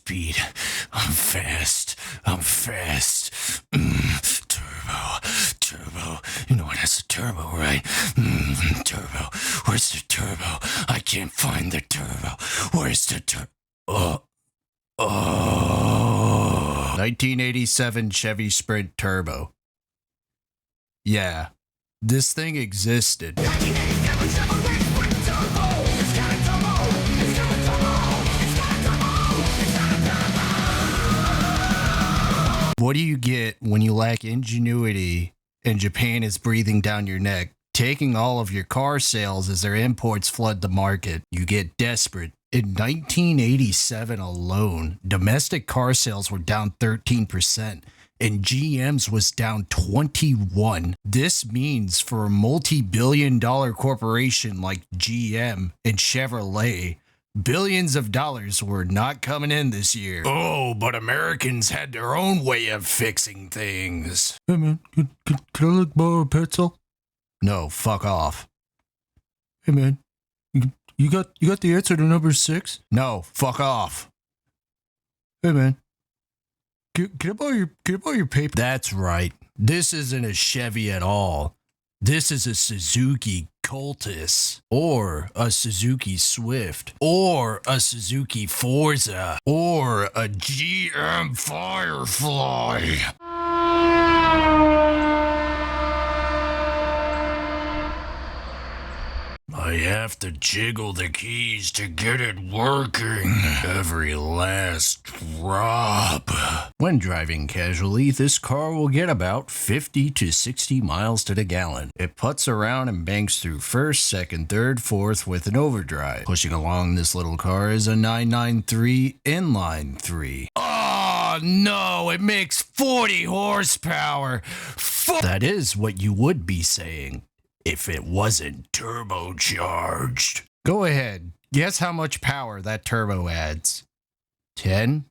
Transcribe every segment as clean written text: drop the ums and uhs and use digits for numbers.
speed. I'm fast. Turbo. You know what? That's a turbo, right? Turbo. Where's the turbo? I can't find the turbo. Where's the turbo? 1987 Chevy Sprint Turbo. Yeah, this thing existed. What do you get when you lack ingenuity and Japan is breathing down your neck, taking all of your car sales as their imports flood the market? You get desperate. In 1987 alone, domestic car sales were down 13%, and GM's was down 21%. This means for a multi-billion-dollar corporation like GM and Chevrolet, billions of dollars were not coming in this year. Oh, but Americans had their own way of fixing things. Hey man, can I borrow a pencil? No, fuck off. Hey man, you got the answer to number 6? No, fuck off. Hey man, can I borrow your paper? That's right. This isn't a Chevy at all. This is a Suzuki Cultus, or a Suzuki Swift, or a Suzuki Forza, or a GM Firefly. I have to jiggle the keys to get it working. Every last drop. When driving casually, this car will get about 50 to 60 miles to the gallon. It puts around and banks through first, second, third, fourth with an overdrive. Pushing along this little car is a 993 inline 3. Oh no, it makes 40 horsepower. That is what you would be saying if it wasn't turbocharged. Go ahead, guess how much power that turbo adds. 10?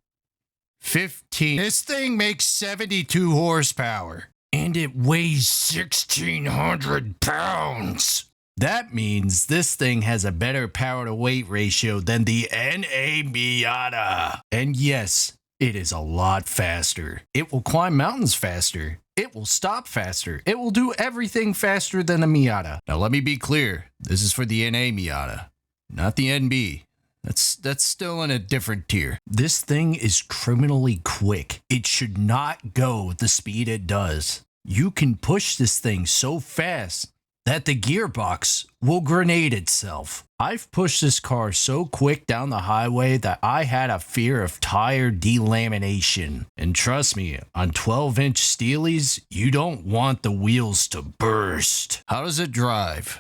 15. This thing makes 72 horsepower. And it weighs 1,600 pounds. That means this thing has a better power to weight ratio than the NA Miata. And yes, it is a lot faster. It will climb mountains faster. It will stop faster. It will do everything faster than a Miata. Now let me be clear. This is for the NA Miata, not the NB. That's still in a different tier. This thing is criminally quick. It should not go the speed it does. You can push this thing so fast that the gearbox will grenade itself. I've pushed this car so quick down the highway that I had a fear of tire delamination. And trust me, on 12-inch Steelies, you don't want the wheels to burst. How does it drive?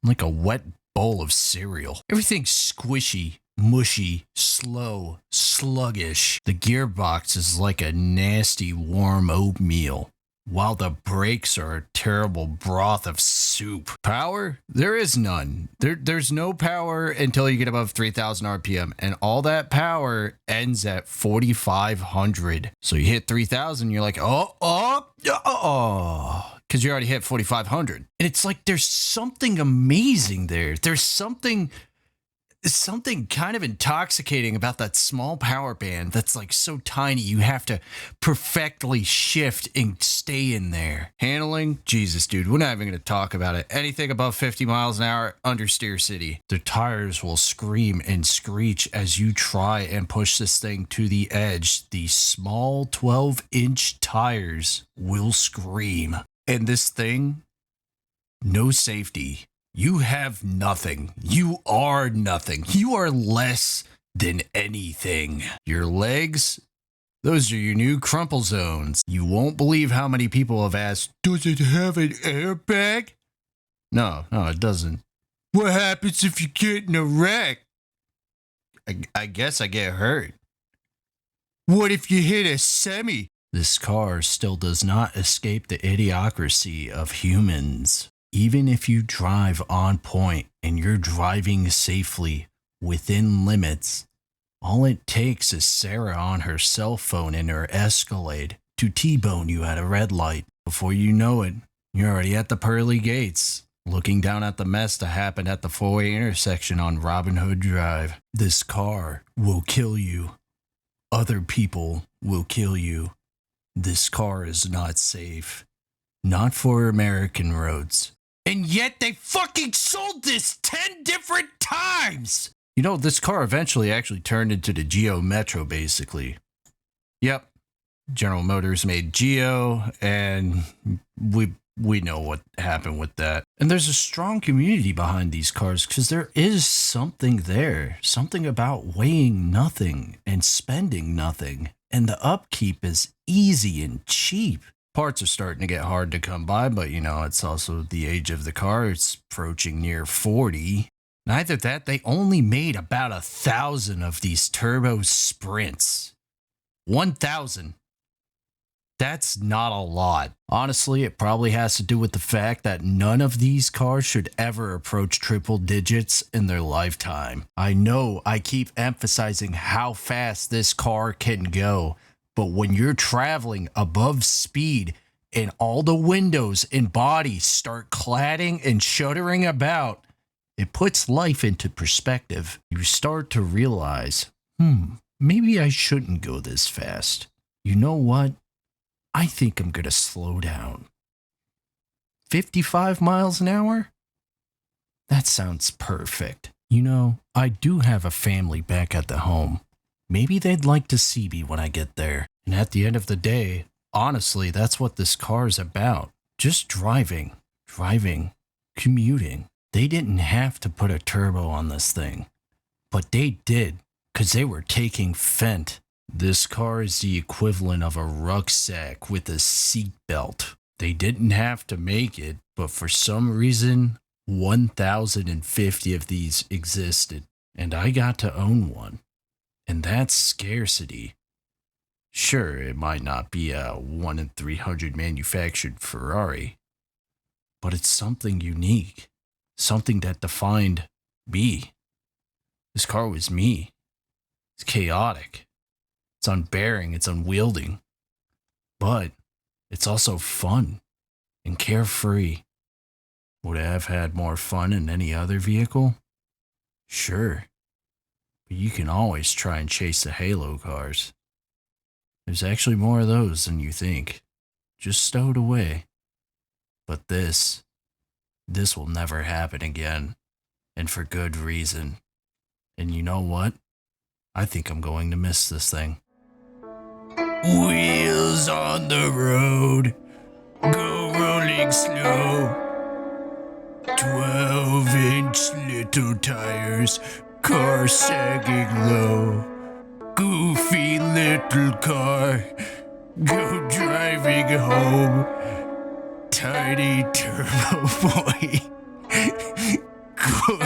Like a wet bowl of cereal. Everything's squishy, mushy, slow, sluggish. The gearbox is like a nasty warm oatmeal, while the brakes are a terrible broth of soup. Power? There is none. There's no power until you get above 3,000 RPM, and all that power ends at 4,500. So you hit 3,000, you're like, because you already hit 4,500. And it's like there's something amazing there. There's something kind of intoxicating about that small power band that's like so tiny you have to perfectly shift and stay in there. Handling? Jesus, dude, we're not even going to talk about it. Anything above 50 miles an hour, understeer city. The tires will scream and screech as you try and push this thing to the edge. The small 12-inch tires will scream. And this thing, no safety. You have nothing. You are nothing. You are less than anything. Your legs, those are your new crumple zones. You won't believe how many people have asked, does it have an airbag? No, it doesn't. What happens if you get in a wreck? I guess I get hurt. What if you hit a semi? This car still does not escape the idiocracy of humans. Even if you drive on point and you're driving safely within limits, all it takes is Sarah on her cell phone in her Escalade to T-bone you at a red light. Before you know it, you're already at the pearly gates, looking down at the mess that happened at the four-way intersection on Robin Hood Drive. This car will kill you. Other people will kill you. This car is not safe. Not for American roads. And yet they fucking sold this 10 different times! You know, this car eventually actually turned into the Geo Metro, basically. Yep. General Motors made Geo, and we know what happened with that. And there's a strong community behind these cars because there is something there. Something about weighing nothing and spending nothing. And the upkeep is easy and cheap. Parts are starting to get hard to come by, but you know, it's also the age of the car. It's approaching near 40. Neither that, they only made about 1,000 of these turbo sprints. 1,000. That's not a lot. Honestly, it probably has to do with the fact that none of these cars should ever approach triple digits in their lifetime. I know I keep emphasizing how fast this car can go, but when you're traveling above speed and all the windows and bodies start cladding and shuddering about, it puts life into perspective. You start to realize, maybe I shouldn't go this fast. You know what? I think I'm going to slow down. 55 miles an hour? That sounds perfect. You know, I do have a family back at the home. Maybe they'd like to see me when I get there. And at the end of the day, honestly, that's what this car is about. Just driving, commuting. They didn't have to put a turbo on this thing. But they did, because they were taking Fendt. This car is the equivalent of a rucksack with a seat belt. They didn't have to make it, but for some reason, 1,050 of these existed, and I got to own one. And that's scarcity. Sure, it might not be a 1 in 300 manufactured Ferrari, but it's something unique, something that defined me. This car was me. It's chaotic. It's unbearing, it's unwielding, but it's also fun and carefree. Would I have had more fun in any other vehicle? Sure, but you can always try and chase the Halo cars. There's actually more of those than you think, just stowed away. But this will never happen again, and for good reason. And you know what? I think I'm going to miss this thing. Wheels on the road, go rolling slow. 12-inch little tires, car sagging low. Goofy little car, go driving home. Tiny turbo boy, go